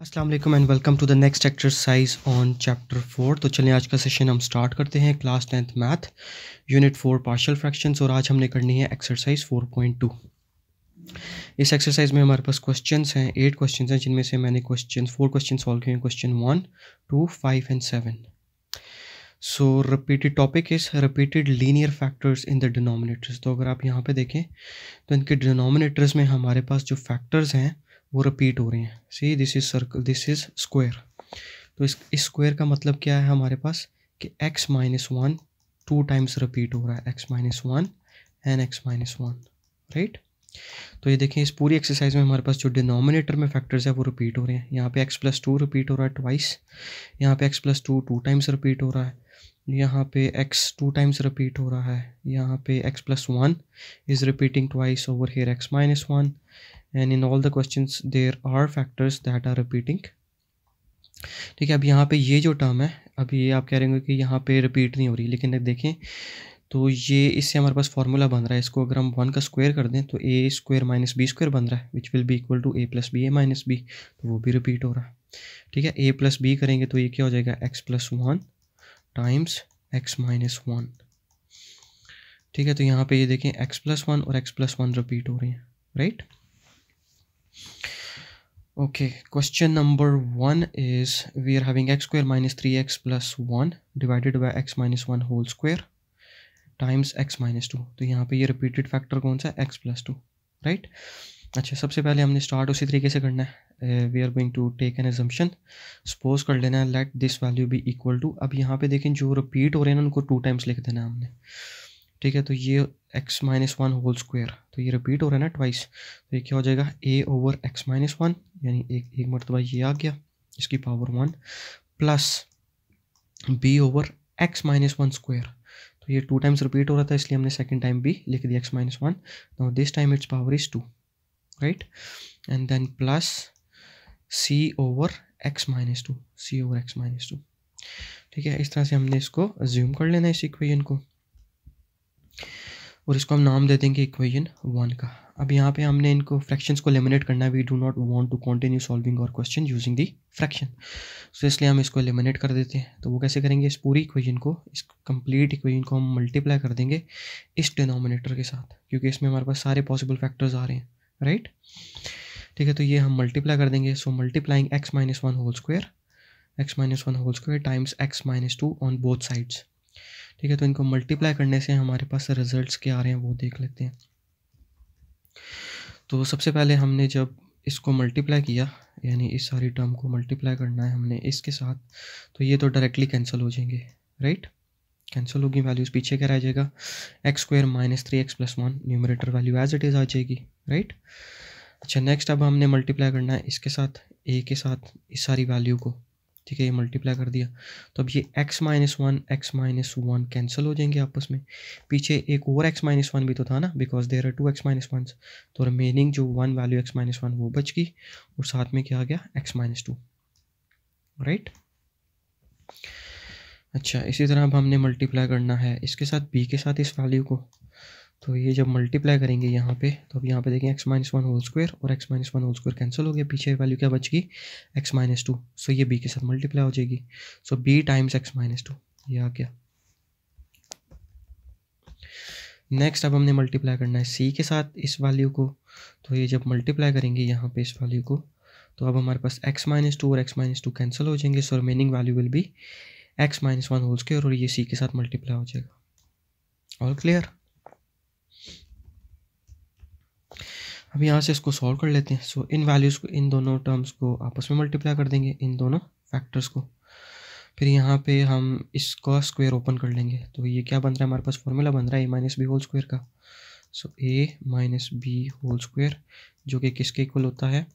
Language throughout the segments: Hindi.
अस्सलाम वालेकुम and welcome to the next exercise on chapter 4। तो चलिए आज का सेशन हम स्टार्ट करते हैं। Class 10th math unit 4 partial fractions और आज हमने करनी है एक्सरसाइज 4.2। इस एक्सरसाइज में हमारे पास क्वेश्चंस हैं, 8 क्वेश्चंस हैं, जिनमें से मैंने 4 क्वेश्चन सॉल्व किए हैं। Question 1, 2, 5 and 7। So repeated topic is repeated linear factors in the denominators. तो अगर आप यहाँ पे देखें तो इनके डिनोमिनेटर्स में हमारे पास जो फैक्टर्स हैं वो रिपीट हो रहे हैं। See this is circle, this is square. तो इस स्क्वायर का मतलब क्या है हमारे पास कि x माइनस 1 2 टाइम्स रिपीट हो रहा है, x minus 1 and x minus 1, right. तो ये देखें इस पूरी एक्सरसाइज में हमारे पास जो डिनोमिनेटर में फैक्टर्स है वो रिपीट हो रहे हैं। यहाँ पे x प्लस 2 रिपीट हो रहा है ट्वाइस, यहाँ पे x प्लस 2 2 टाइम्स रिपीट हो रहा है, यहाँ पे x 2 टाइम्स रिपीट हो रहा है, यहाँ पे x plus 1 is repeating twice over here x minus 1, and in all the questions there are factors that are repeating। ठीक है, अब यहाँ पे ये जो टर्म है, अभी ये आप कह रहे होंगे कि यहाँ पे रिपीट नहीं हो रही, लेकिन देखें तो ये इससे हमारे पास फार्मूला बन रहा है। इसको अगर हम 1 का स्क्वायर कर दें तो a square minus B square बन रहा है, which will be equal to a plus B A minus B. तो वो भी रिपीट हो रहा है। ठीक है, a प्लस बी करेंगे तो ये क्या हो जाएगा, x plus 1 times x minus 1। ठीक है, तो यहाँ पे ये देखें x प्लस 1 और x प्लस 1 रिपीट हो रही हैं, right. Okay, question number 1 is we are having x square minus 3x plus 1 divided by x minus 1 whole square times x minus 2। तो यहाँ पे ये repeated factor कौन सा है, x plus 2, right। अच्छा, सबसे पहले हमने start उसी तरीके से करना है। we are going to take an assumption, suppose कर लेना है let this value be equal to। अब यहाँ पे देखें जो repeat हो रहे हैं ना उनको 2 times लिख देना है हमने। ठीक है, तो ये x माइनस 1 होल स्क्वायर, तो ये रिपीट हो रहा है ना ट्वाइस, तो ये क्या हो जाएगा a ओवर x माइनस 1, यानी एक मरतबा ये आ गया, इसकी power 1 plus b over x minus 1 square. तो ये 2 टाइम्स रिपीट हो रहा था इसलिए हमने सेकंड टाइम भी लिख दिया x minus 1। Now this time its power is 2, right, and then plus c over x minus 2, c over x minus 2। ठीक है, इस तरह से हमने इसको अज्यूम कर लेना है इस इक्वेशन को, और इसको हम नाम दे देंगे इक्वेशन 1 का। अब यहाँ पे हमने इनको फ्रैक्शंस को एलिमिनेट करना है। We do not want to continue solving our question using the fraction, so इसलिए हम इसको एलिमिनेट कर देते हैं। तो वो कैसे करेंगे, इस पूरी इक्वेशन को, इस कंप्लीट इक्वेशन को हम मल्टीप्लाई कर देंगे इस डिनोमिनेटर के साथ, क्योंकि इसमें हमारे पास सारे पॉसिबल फैक्टर्स आ रहे हैं, राइट। ठीक है, तो ये हम मल्टीप्लाई कर देंगे। So multiplying x minus 1 whole square times x minus 2 on both sides. ठीक है, तो इनको मल्टीप्लाई करने से हमारे पास रिजल्ट्स क्या आ रहे हैं वो देख लेते हैं। तो सबसे पहले हमने जब इसको मल्टीप्लाई किया, यानी इस सारी टर्म को मल्टीप्लाई करना है हमने इसके साथ, तो ये तो डायरेक्टली कैंसिल हो जाएंगे, राइट। कैंसिल होगी वैल्यूज़, पीछे क्या रह जाएगा, x square minus 3x plus 1, numerator value as it is आ जाएगी, राइट। अच्छा, नेक्स्ट अब हमने मल्टीप्लाई करना है इसके साथ, a के साथ इस सारी वैल्यू को। ठीक है, ये मल्टीप्लाई कर दिया, तो अब ये x माइनस 1 कैंसिल हो जाएंगे आपस में। पीछे एक और x माइनस 1 भी तो था ना, because there are 2 x minus 1, तो रिमेनिंग जो 1 वैल्यू x माइनस 1 वो बच गई, और साथ में क्या आ गया, x माइनस 2, राइट। अच्छा, इसी तरह अब हमने मल्टीप्लाई करना है इसके साथ b के साथ इस वैल्यू को। तो ये जब मल्टीप्लाई करेंगे यहाँ पे, तो अब यहाँ पे देखें x माइनस 1 होल स्क्वायर और x minus 1 whole square cancel हो गया, पीछे वैल्यू क्या बच गई, x माइनस 2। सो ये b के साथ मल्टीप्लाई हो जाएगी, सो b टाइम्स x माइनस 2, ये आ गया। नेक्स्ट अब हमने मल्टीप्लाई करना है c के साथ इस वैल्यू को। तो ये जब मल्टीप्लाई करेंगे यहाँ पे इस वैल्यू को, तो अब हमारे पास x माइनस 2 और x माइनस 2 कैंसिल हो जाएंगे, so remaining value will be x minus 1 whole square, और ये c के साथ मल्टीप्लाई हो जाएगा। All clear. अब यहाँ से इसको सॉल्व कर लेते हैं। सो इन वैल्यूज़ को, इन दोनों टर्म्स को आपस में मल्टीप्लाई कर देंगे, इन दोनों फैक्टर्स को। फिर यहाँ पे हम इसका स्क्वायर ओपन कर लेंगे, तो ये क्या बन रहा है, हमारे पास फॉर्मूला बन रहा है a minus B whole square का। So a minus B whole square, जो कि किसके इक्वल होता है,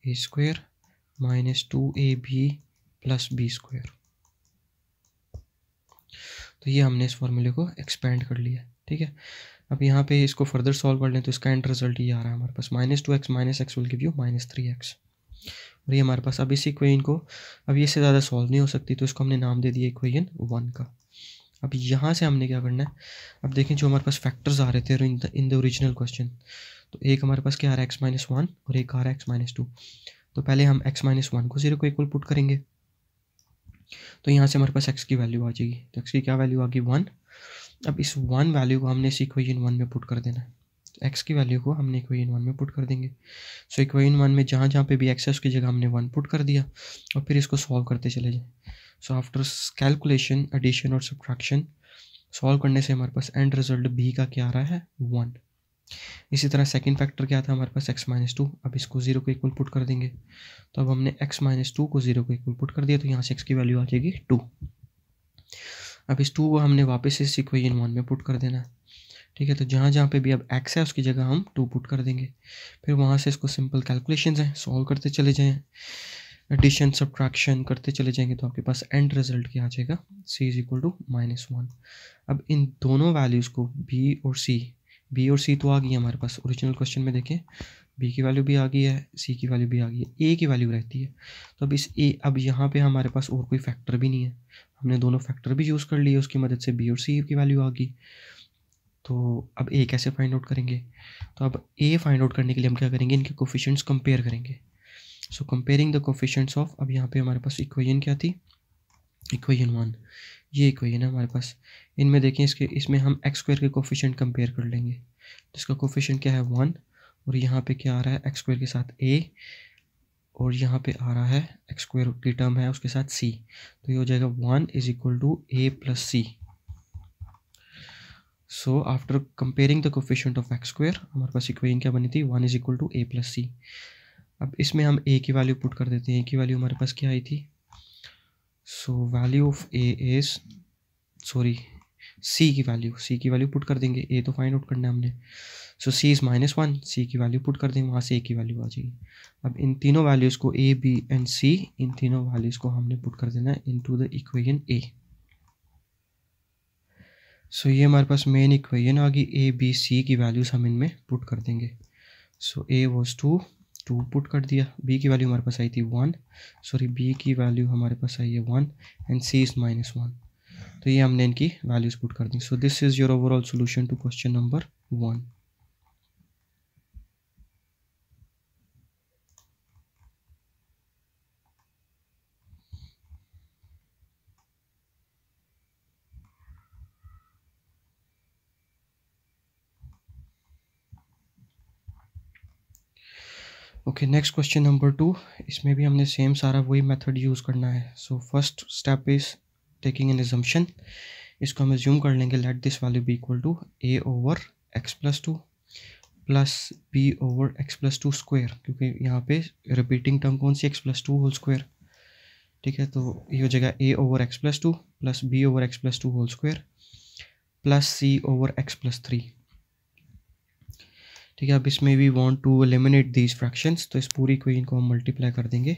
a square minus 2ab plus B square. तो ये हमने इस फॉर्मूले को एक्सपेंड कर लिया, ठीक है। अब यहाँ पे इसको फर्दर सॉल्व कर लें तो इसका एंड रिजल्ट ये आ रहा है हमारे पास, -2x minus x will give you -3x। और ये हमारे पास, अब इस इक्वेशन को, अब ये इससे ज़्यादा सॉल्व नहीं हो सकती, तो इसको हमने नाम दे दिया इक्वेशन 1 का। अब यहाँ से हमने क्या करना है, अब देखें जो हमारे पास फैक्टर्स आ रहे थे इन द ओरिजिनल क्वेश्चन, तो एक हमारे पास क्या आ रहा है, x माइनस 1 और एक आ रहा है x माइनस 2। तो पहले हम x माइनस वन को 0 को इक्वल पुट करेंगे, तो यहाँ से हमारे पास x की वैल्यू आ जाएगी। तो x की क्या वैल्यू आ गई 1। अब इस 1 वैल्यू को हमने इस इक्वेशन 1 में पुट कर देना है। तो x की वैल्यू को हमने इक्वेशन 1 में पुट कर देंगे। सो इक्वेशन 1 में जहाँ जहाँ पे भी x है उसकी जगह हमने 1 पुट कर दिया और फिर इसको सॉल्व करते चले जाएं। सो आफ्टर कैलकुलेशन, एडिशन और सब्ट्रैक्शन, सॉल्व करने से हमारे पास एंड रिजल्ट b का क्या आ रहा है 1। इसी तरह सेकंड फैक्टर क्या था हमारे पास x माइनस 2। अब इसको 0 को इक्वल पुट कर देंगे, तो अब हमने x माइनस 2 को 0 को इक्वल पुट कर दिया, तो यहाँ से x की वैल्यू आ जाएगी 2। अब इस 2 को हमने वापस इस इक्वेशन 1 में पुट कर देना है। ठीक है, तो जहाँ जहाँ पे भी अब x है उसकी जगह हम 2 पुट कर देंगे। फिर वहाँ से इसको सिंपल कैलकुलेशंस हैं, सॉल्व करते चले जाएं, एडिशन सब्ट्रैक्शन करते चले जाएंगे, तो आपके पास एंड रिजल्ट क्या आ जाएगा c इज इक्वल टू -1। अब इन दोनों वैल्यूज़ को b और c तो आ गई है हमारे पास। ओरिजिनल क्वेश्चन में देखें b की वैल्यू भी आ गई है, c की वैल्यू भी आ गई है, a की वैल्यू रहती है। तो अब यहाँ पे हमारे पास और कोई फैक्टर भी नहीं है, हमने दोनों फैक्टर भी यूज़ कर लिए, उसकी मदद से b और c की वैल्यू आ गई। तो अब a कैसे फाइंड आउट करेंगे? तो अब a फाइंड आउट करने के लिए हम क्या करेंगे, इनके कोफिशिएंट्स कंपेयर करेंगे। सो कंपेयरिंग द कोफिशिएंट्स ऑफ, अब यहाँ पे हमारे पास इक्वेशन क्या थी, इक्वेशन 1, ये इक्वेशन है हमारे पास। इनमें देखें इसमें हम एक्स स्क्वायर के कोफिशिएंट कंपेयर कर लेंगे, जिसका कोफिशिएंट क्या है 1, और यहाँ पे क्या आ रहा है एक्स स्क्वायर के साथ a, और यहाँ पे आ रहा है एक्स स्क्वायर की टर्म है उसके साथ c, तो ये हो जाएगा 1 is equal to a plus c। So after comparing the coefficient of X square हमारे पास इक्वेशन क्या बनी थी, 1 is equal to a plus c। अब इसमें हम a की वैल्यू पुट कर देते हैं। a की वैल्यू हमारे पास क्या आई थी, so value of a is c की वैल्यू पुट कर देंगे, a तो फाइंड आउट करना है हमने। सो c इज़ -1, c की वैल्यू पुट कर देंगे, वहाँ से a की वैल्यू आ जाएगी। अब इन तीनों वैल्यूज़ को a b एंड c, इन तीनों वैल्यूज़ को हमने पुट कर देना है इनटू द इक्वेशन a। सो ये हमारे पास मेन इक्वेशन आ गई, a b c की वैल्यूज़ हम इनमें पुट कर देंगे। सो a वॉज 2 पुट कर दिया, b की वैल्यू हमारे पास आई थी 1, b की वैल्यू हमारे पास आई है 1 एंड c इज़ -1। तो ये हमने इनकी वैल्यूज़ पुट कर दी। So this is your overall solution to question number 1। Okay, next question number 2। इसमें भी हमने सेम सारा वही मेथड यूज़ करना है। So first step is taking an assumption. इसको हम एज्यूम कर लेंगे, let this value be equal to a over x plus 2 plus b over x plus 2 square, क्योंकि यहाँ पे रिपीटिंग टर्म कौन सी, x प्लस 2 होल स्क्वायर। ठीक है, तो ये हो जाएगा a over x plus 2 plus b over x plus 2 whole square plus c over x plus 3। ठीक है, अब इसमें we want to eliminate these fractions, तो इस पूरी इक्वेशन को हम मल्टीप्लाई कर देंगे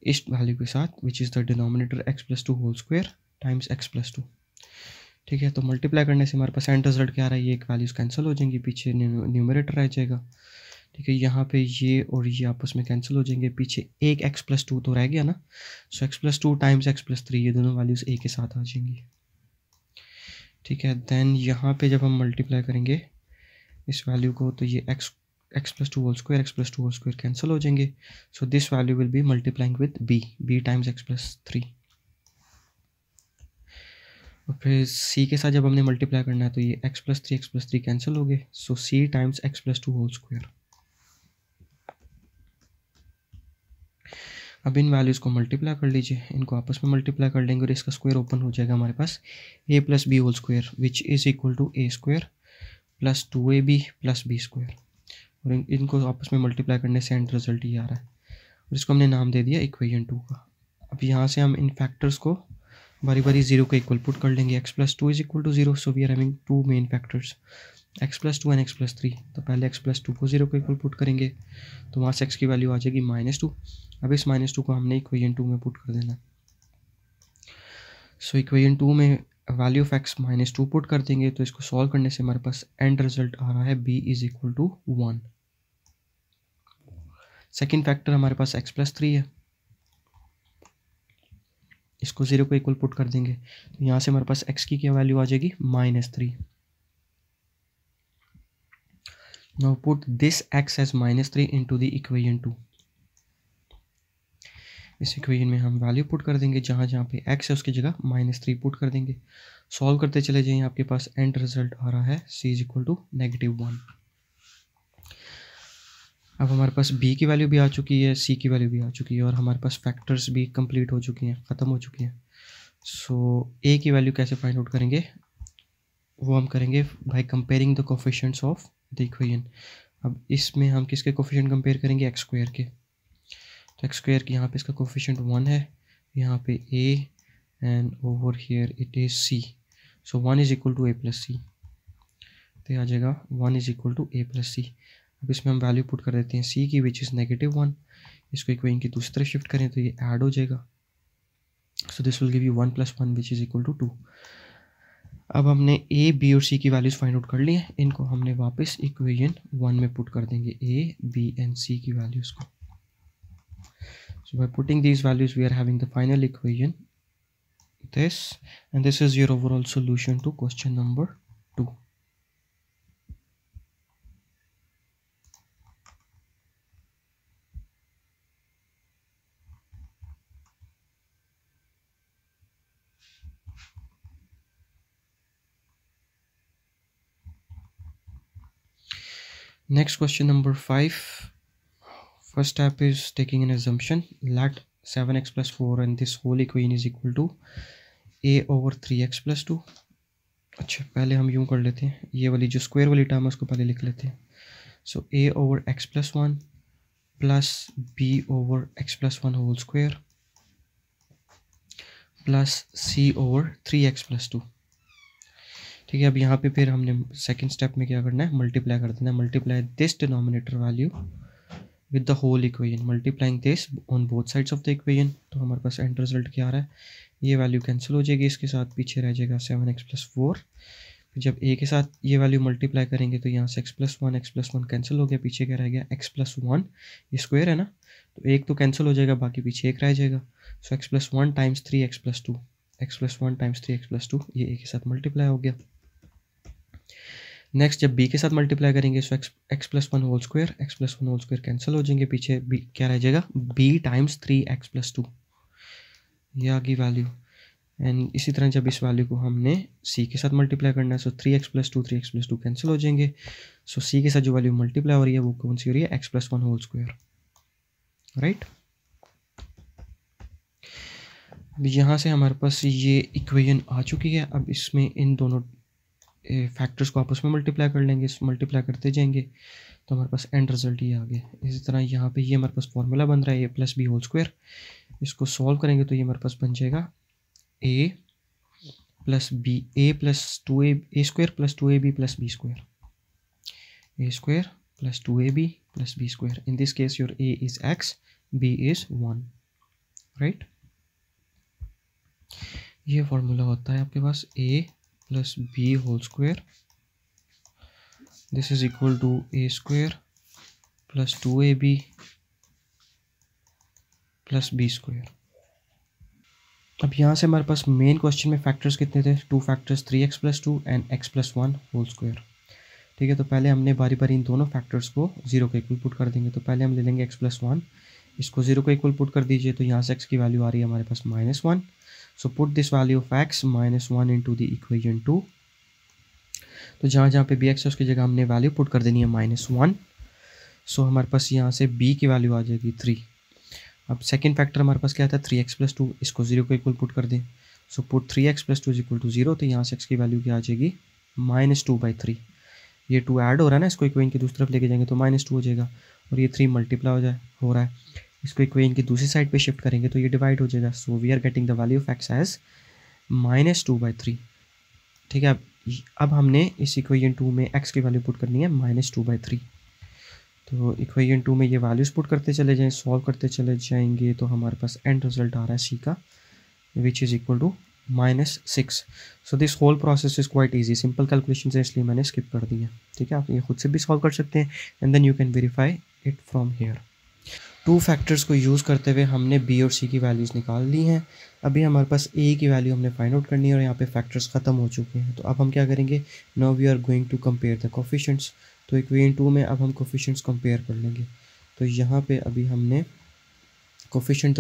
इस वैल्यू के साथ, which is the denominator x plus 2 whole square times x plus 2। ठीक है, तो मल्टीप्लाई करने से हमारे पास एंड रिजल्ट क्या आ रहा है, ये एक वैल्यूज़ कैंसिल हो जाएंगी, पीछे न्यूमरेटर रह जाएगा। ठीक है, यहाँ पे ये और ये आपस में कैंसिल हो जाएंगे, पीछे एक x प्लस 2 तो रह गया ना। सो x plus 2 times x plus 3, ये दोनों वैल्यूज़ a के साथ आ जाएंगी। ठीक है, देन यहाँ पे जब हम मल्टीप्लाई करेंगे इस वैल्यू को, तो ये x plus 2 whole square cancel हो जाएंगे। So this value will be multiplying with b times x plus 3। और फिर c के साथ जब हमने मल्टीप्लाई करना है तो ये x प्लस 3 कैंसिल हो गए। So c times x plus 2 whole square. अब इन वैल्यूज़ को मल्टीप्लाई कर लीजिए, इनको आपस में मल्टीप्लाई कर लेंगे और इसका स्क्वायर ओपन हो जाएगा हमारे पास a plus B whole square, which is equal to a square plus 2ab plus b square. और इनको आपस में मल्टीप्लाई करने से एंड रिजल्ट ये आ रहा है, और इसको हमने नाम दे दिया इक्वेशन 2 का। अब यहाँ से हम इन फैक्टर्स को बारी बारी 0 के इक्वल पुट कर लेंगे। x plus 2 is equal to 0, so we are having two main factors x plus 2 and x plus 3। तो पहले x प्लस 2 को 0 के इक्वल पुट करेंगे, तो वहाँ से x की वैल्यू आ जाएगी -2। अब इस -2 को हमने इक्वेशन 2 में पुट कर देना। सो इक्वेशन 2 में वैल्यू ऑफ x -2 पुट कर देंगे, तो इसको सॉल्व करने से हमारे पास एंड रिजल्ट आ रहा है b is equal to 1। Second factor हमारे पास x प्लस 3 है, इसको 0 को इक्वल पुट कर देंगे, तो यहाँ से हमारे पास x की क्या वैल्यू आ जाएगी -3। Now put this x as -3 into the equation 2। इस इक्वेशन में हम वैल्यू पुट कर देंगे, जहाँ जहाँ पे x है उसकी जगह -3 पुट कर देंगे। सॉल्व करते चले जाइए, आपके पास एंड रिजल्ट आ रहा है c इज इक्वल टू -1। अब हमारे पास b की वैल्यू भी आ चुकी है, c की वैल्यू भी आ चुकी है और हमारे पास फैक्टर्स भी कंप्लीट हो चुकी हैं, ख़त्म हो चुकी हैं। सो a की वैल्यू कैसे फाइंड आउट करेंगे, वो हम करेंगे by comparing the coefficients of the equation. अब इसमें हम किसके कोफिशिएंट कंपेयर करेंगे, एक्स स्क्वायर के। तो एक्स स्क्वायर की यहाँ पे इसका कोफिशिएंट 1 है, यहाँ पे a and over here it is c। So 1 is equal to a plus c, तो आ जाएगा 1 is equal to a plus c. अब इसमें हम वैल्यू पुट कर देते हैं c की, विच इज़ -1। इसको इक्वेशन की दूसरी तरफ शिफ्ट करें तो ये ऐड हो जाएगा। So this will give you 1 + 1 which is equal to 2। अब हमने a, b और c की वैल्यूज़ फाइंड आउट कर ली हैं, इनको हमने वापस इक्वेशन 1 में पुट कर देंगे, a, b एंड c की वैल्यूज़ को। So by putting these values we are having the final equation this, and this is your overall solution to question number 2. Next question number 5. First step is taking an assumption, let 7x plus 4 and this whole equation is equal to a over 3x plus 2. अच्छा, पहले हम यूँ कर लेते हैं, ये वाली जो स्क्वायर वाली टर्म है उसको पहले लिख लेते हैं। So a over x plus 1 plus b over x plus 1 whole square plus c over 3x plus 2। ठीक है, अब यहाँ पे फिर हमने सेकंड स्टेप में क्या करना है, मल्टीप्लाई कर देना है। Multiply this denominator value with the whole equation, multiplying this on both sides of the equation. तो हमारे पास एंड रिजल्ट क्या आ रहा है, ये वैल्यू कैंसिल हो जाएगी, इसके साथ पीछे रह जाएगा 7x + 4। फिर जब a के साथ ये वैल्यू मल्टीप्लाई करेंगे तो यहाँ से x + 1 कैंसिल हो गया, पीछे क्या रह गया x + 1, ये स्क्वायर है ना, तो एक तो कैंसिल हो जाएगा, बाकी पीछे एक रह जाएगा। सो x + 1 × 3x + 2, x + 1 × 3x + 2, ये a के साथ मल्टीप्लाई हो गया। नेक्स्ट जब b के साथ मल्टीप्लाई करेंगे so x + 1 whole square, x + 1 whole square cancel हो जाएंगे, पीछे b क्या रह जाएगा, b × 3x + 2, ये आ गई वैल्यू। एंड इसी तरह जब इस वैल्यू को हमने c के साथ मल्टीप्लाई करना है सो 3x + 2 3x + 2 कैंसिल हो जाएंगे। सो c के साथ जो वैल्यू मल्टीप्लाई हो रही है वो कौन सी हो रही है, x + 1 होल स्क्वायर, राइट। अब यहाँ से हमारे पास ये इक्वेशन आ चुकी है। अब इसमें इन दोनों फैक्टर्स को आपस में मल्टीप्लाई कर लेंगे, मल्टीप्लाई करते जाएंगे तो हमारे पास एंड रिजल्ट ये आ गया। इसी तरह यहाँ पे ये हमारे पास फॉर्मूला बन रहा है a + b होल स्क्वायर, इसको सॉल्व करेंगे तो ये हमारे पास बन जाएगा a + b, a + 2a, a² + 2ab + b², a² + 2ab + b²। In this case your a is x, b is 1, right. ये फॉर्मूला होता है आपके पास a + b whole square, this is equal to a² + 2ab + b²। अब यहाँ से हमारे पास मेन क्वेश्चन में फैक्टर्स कितने थे, 2 factors, 3x + 2 and x + 1 whole square. ठीक है, तो पहले हमने बारी बारी इन दोनों फैक्टर्स को 0 के इक्वल पुट कर देंगे। तो पहले हम ले लेंगे x + 1, इसको 0 के इक्वल पुट कर दीजिए, तो यहाँ से x की वैल्यू आ रही है हमारे पास -1। So put this value of x -1 into the equation 2। तो जहाँ जहाँ पे bx है उसकी जगह हमने वैल्यू पुट कर देनी है -1। सो हमारे पास यहाँ से b की वैल्यू आ जाएगी 3। अब सेकंड फैक्टर हमारे पास क्या था, 3x + 2, इसको 0 को इक्वल पुट कर दें। सो पुट 3x + 2 = 0, तो यहाँ से x की वैल्यू क्या आ जाएगी, -2/3। ये 2 ऐड हो रहा है ना, इसको इक्वेशन की दूसरी तरफ लेके जाएंगे तो -2 हो जाएगा, और ये 3 मल्टीप्लाई हो रहा है, इसको इक्वेशन की दूसरी साइड पे शिफ्ट करेंगे तो ये डिवाइड हो जाएगा। So we are getting the value of x as -2/3। ठीक है, अब हमने इस इक्वेशन 2 में x की वैल्यू पुट करनी है -2/3। तो इक्वेशन 2 में ये वैल्यूज़ पुट करते चले जाएं, सॉल्व करते चले जाएंगे तो हमारे पास एंड रिजल्ट आ रहा है c का, which is equal to -6। So this whole process is quite easy, simple calculation है इसलिए मैंने स्किप कर दी है। ठीक है, आप ये खुद से भी सॉल्व कर सकते हैं and then you can verify it from here. 2 factors को यूज़ करते हुए हमने b और c की वैल्यूज़ निकाल ली हैं। अभी हमारे पास a की वैल्यू हमने फाइंड आउट करनी है और यहाँ पे फैक्टर्स ख़त्म हो चुके हैं। तो अब हम क्या करेंगे, now we are going to compare the coefficients. तो इक्वेशन 2 में अब हम कोफिशिएंट्स कंपेयर कर लेंगे। तो यहाँ पे अभी हमने coefficient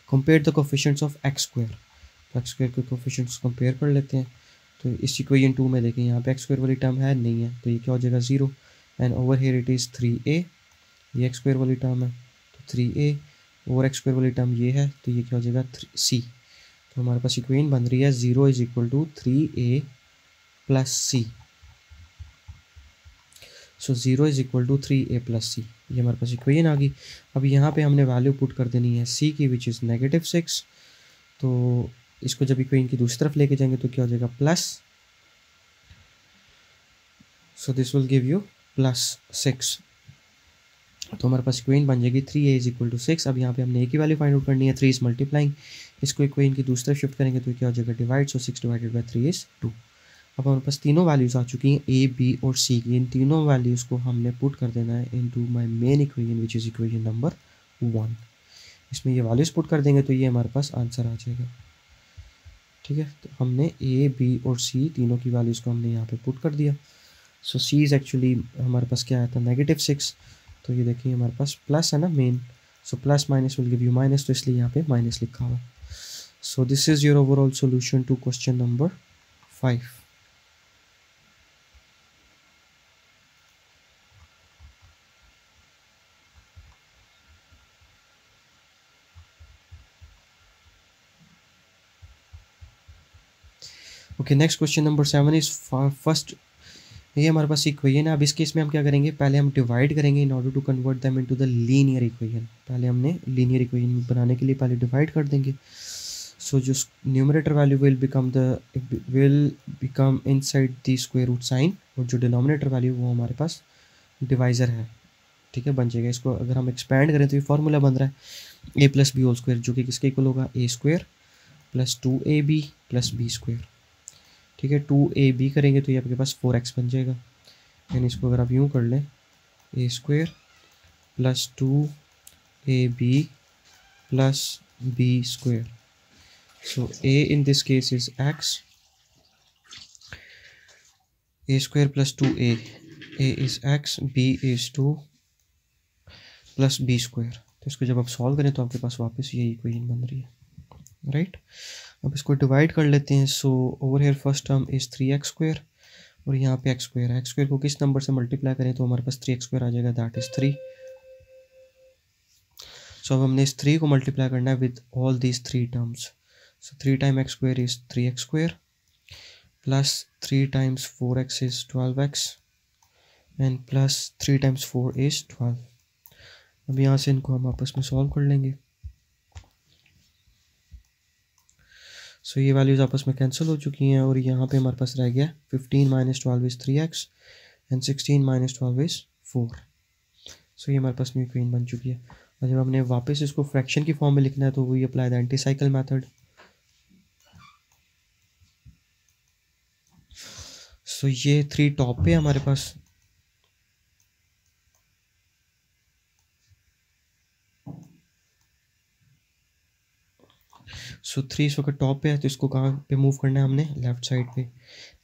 compare the coefficients of X square, तो एक्स स्क्वायर के कोफिशिएंट्स कंपेयर कर लेते हैं। तो इस इक्वेशन 2 में देखें यहाँ पे एक्स स्क्वायर वाली टर्म है नहीं है, तो ये क्या हो जाएगा 0, and over here it is 3a, ये एक्स स्क्वायर वाली टर्म है तो 3a, और एक्स स्क्वायर वाली टर्म ये है तो ये क्या हो जाएगा c। तो हमारे पास इक्वेशन बन रही है 0 is equal to 3a plus c। So 0 is equal to 3a plus c, ये हमारे पास इक्वेशन आ गई। अब यहाँ पे हमने वैल्यू पुट कर देनी है c की विच इज़ -6। तो इसको जब इक्वेशन की दूसरी तरफ लेके जाएंगे तो क्या हो जाएगा plus, so this will give you +6। तो हमारे पास इक्वेशन बन जाएगी 3a इज इक्वल टू 6। अब यहाँ पे हमने एक ही वैल्यू फाइंड आउट करनी है, 3 इज मल्टीप्लाइंग, इसको इक्वेशन की दूसरी तरफ शिफ्ट करेंगे तो क्या हो जाएगा divide, so 6 divided by 3 is 2। अब हमारे पास तीनों वैल्यूज़ आ चुकी हैं a, b और c की। इन तीनों वैल्यूज़ को हमने पुट कर देना है into my main equation which is equation number 1। इसमें ये वैल्यूज़ पुट कर देंगे तो ये हमारे पास आंसर आ जाएगा। ठीक है, तो हमने a, b और c तीनों की वैल्यूज़ को हमने यहाँ पे पुट कर दिया। सो c इज़ एक्चुअली हमारे पास क्या आया था -6, तो ये देखिए हमारे पास प्लस है ना main, so plus minus will give you minus, तो इसलिए यहाँ पे माइनस लिखा हुआ। So this is your overall solution to question number 5। Okay, next question number 7 is first. ये हमारे पास इक्वेशन है। अब इस केस में हम क्या करेंगे, पहले हम डिवाइड करेंगे in order to convert them into the linear equation. पहले हमने लीनियर इक्वेशन बनाने के लिए पहले डिवाइड कर देंगे। सो जो numerator value will become inside the square root sign, और जो डिनोमिनेटर वैल्यू वो हमारे पास डिवाइज़र है। ठीक है, बन जाएगा। इसको अगर हम एक्सपैंड करें तो ये फॉर्मूला बन रहा है a plus B whole square, जो कि किसके इक्वल होगा a square plus 2ab plus B square. ठीक है, 2ab करेंगे तो ये आपके पास 4x बन जाएगा, यानी इसको अगर आप यूँ कर लें a square plus 2ab plus b square. So a in this case is x, a square plus 2a, a is x, b is 2 plus b square. तो इसको जब आप सॉल्व करें तो आपके पास वापस यही इक्वेशन बन रही है, राइट। अब इसको डिवाइड कर लेते हैं। So over here first term is 3x square, और यहाँ पे x स्क्वायर है। x स्क्वायर को किस नंबर से मल्टीप्लाई करें तो हमारे पास 3x स्क्वायर आ जाएगा, दैट इज़ 3। सो अब हमने इस 3 को मल्टीप्लाई करना है with all these 3 terms. So 3 time x square is 3x square plus 3 times 4x is 12x and plus 3 times 4 is 12। अब यहाँ से इनको हम आपस में सॉल्व कर लेंगे। सो ये वैल्यूज़ आपस में कैंसिल हो चुकी हैं, और यहाँ पे हमारे पास रह गया 15 minus 12 is 3x and 16 minus 12 is 4। सो ये हमारे पास न्यू इक्वेशन बन चुकी है। और जब हमने वापस इसको फ्रैक्शन की फॉर्म में लिखना है तो वही apply the anti cycle method. So ये 3 टॉप पे हमारे पास, सो 3 इस वक्त टॉप पे है, तो इसको कहाँ पे मूव करना है हमने, लेफ्ट साइड पे।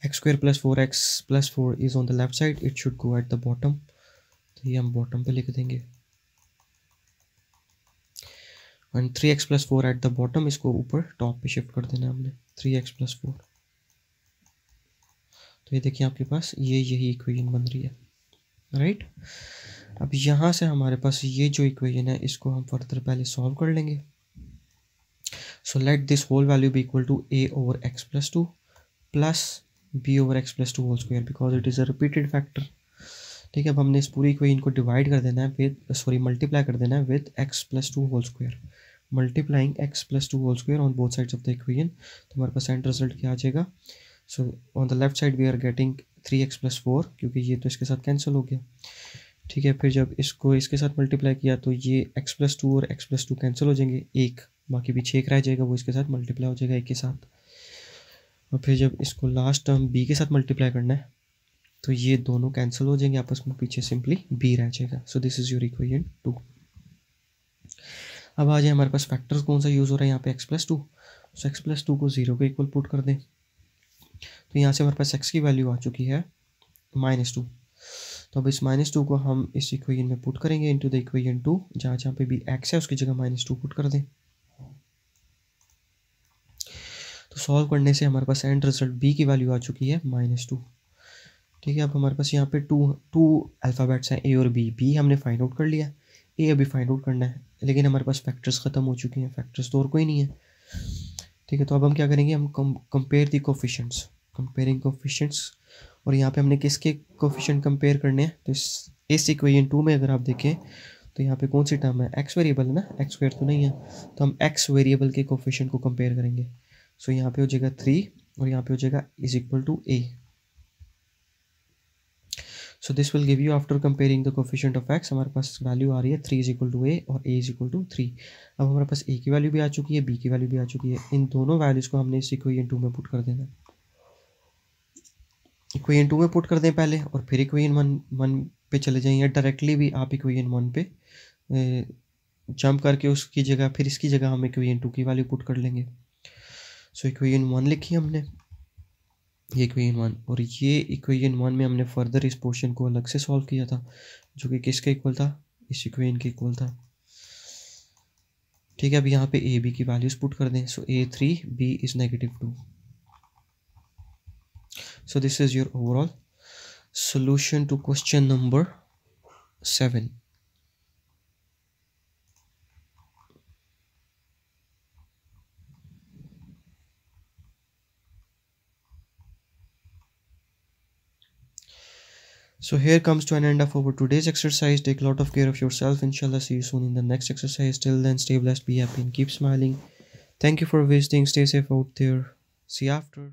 x square plus 4x plus 4 is on the left side, it should go at the bottom, तो ये हम बॉटम पे लिख देंगे। And 3x plus 4 at the bottom, इसको ऊपर टॉप पे शिफ्ट कर देना है हमने, 3x प्लस 4। तो ये देखिए आपके पास यही इक्वेशन बन रही है, राइट। अब यहाँ से हमारे पास ये जो इक्वेशन है इसको हम फर्दर पहले सॉल्व कर लेंगे। So let this whole value be equal to a over x plus 2 plus b over x plus 2 whole square because it is a repeated factor। ठीक है, अब हमने इस पूरी इक्वेशन को डिवाइड कर देना है विद मल्टीप्लाई कर देना है with x plus 2 whole square, multiplying x plus 2 whole square on both sides of the equation. तो हमारे पास एंड रिजल्ट क्या आ जाएगा। So on the left side we are getting 3x plus 4, क्योंकि ये तो इसके साथ कैंसिल हो गया। ठीक है, फिर जब इसको इसके साथ मल्टीप्लाई किया तो ये x plus 2 और x plus 2 कैंसिल हो जाएंगे, एक बाकी पीछे एक रह जाएगा, वो इसके साथ मल्टीप्लाई हो जाएगा एक के साथ। और फिर जब इसको लास्ट टर्म b के साथ मल्टीप्लाई करना है तो ये दोनों कैंसिल हो जाएंगे आपस में, पीछे सिंपली b रह जाएगा। So this is your equation 2। अब आ जाए हमारे पास फैक्टर्स कौन सा यूज़ हो रहा है यहाँ पे, x plus 2। सो x plus 2 को 0 के इक्वल पुट कर दें, तो यहाँ से हमारे पास x की वैल्यू आ चुकी है -2। तो अब इस -2 को हम इस इक्वेशन में पुट करेंगे इनटू द इक्वेशन 2, जहाँ जहाँ पे भी x है उसकी जगह -2 पुट कर दें। तो सॉल्व करने से हमारे पास एंड रिजल्ट b की वैल्यू आ चुकी है -2। ठीक है, अब हमारे पास यहाँ पे टू अल्फ़ाबेट्स हैं a और b हमने फाइंड आउट कर लिया, a अभी फाइंड आउट करना है, लेकिन हमारे पास फैक्टर्स ख़त्म हो चुके हैं, फैक्टर्स तो और कोई नहीं है। ठीक है, तो अब हम क्या करेंगे, हम कंपेयर दी कोफिशिएंट्स, कंपेयरिंग कोफिशिएंट्स, और यहाँ पे हमने किसके कोफिशिएंट कंपेयर करने हैं, तो इस इक्वेशन 2 में अगर आप देखें तो यहाँ पे कौन सी टर्म है, x वेरिएबल है ना, x स्क्वायर तो नहीं है, तो हम x वेरिएबल के कोफिशिएंट को कंपेयर करेंगे। सो यहाँ पे हो जाएगा 3 और यहाँ पे हो जाएगा is equal to a। So this will give you after comparing the coefficient of x, हमारे पास वैल्यू आ रही है 3 इज इक्वल टू a और a इज इक्वल टू 3। अब हमारे पास a की वैल्यू भी आ चुकी है, b की वैल्यू भी आ चुकी है, इन दोनों वैल्यूज़ को हमने इस इक्वेशन 2 में पुट कर देना। इक्वेशन 2 में पुट कर दें पहले और फिर इक्वेशन 1 पे चले जाएं, या डायरेक्टली भी आप इक्वेशन 1 पे जंप करके उसकी जगह फिर इसकी जगह हम इक्वेशन 2 की वैल्यू पुट कर लेंगे। सो इक्वेशन 1 लिखी हमने, ये इक्वेशन 1, और ये इक्वेशन 1 में हमने फर्दर इस पोर्शन को अलग से सॉल्व किया था जो कि किसके इक्वल था, इस इक्वेशन के इक्वल था। ठीक है, अब यहाँ पे a b की वैल्यूज पुट कर दें। सो a 3 b is -2। So this is your overall solution to question number 7. So here comes to an end of our today's exercise. Take a lot of care of yourself. Inshallah, see you soon in the next exercise. Till then, stay blessed, be happy, and keep smiling. Thank you for visiting. Stay safe out there. See you after.